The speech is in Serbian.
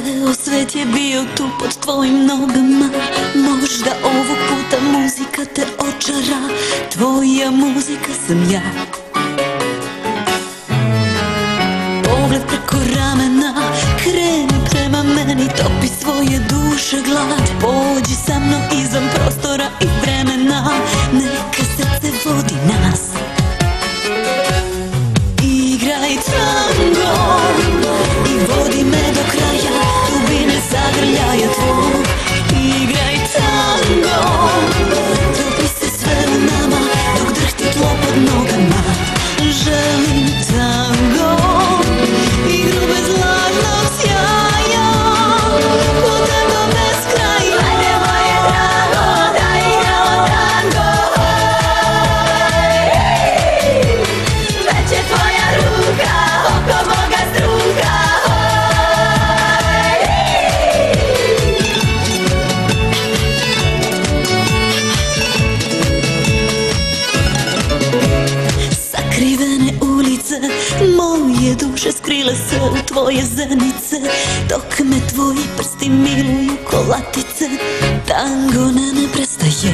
Ceo svet je bio tu pod tvojim nogama. Možda ovog puta muzika te očara. Tvoja muzika sam ja. Pogled preko ramena, kreni prema meni, topi svoje duše glad. Pođi sa mnom izvan prostora i vremena, neka srce vodi nas. Igraj tango i vodi me do kraja dubine zagrljaja tvog. Igraj tango, topi se sve u nama dok drhti tlo pod nogama. Želim tango, igru bez lažnog sjaja, po tango bez kraja. Ajde moje drago, da igramo tango. Već je tvoja ruka oko moga struka. Sakrivene ulice moje duše skrile se u tvoje zenice, dok me tvoji prsti miluju ko latice. Tango ne prestaje.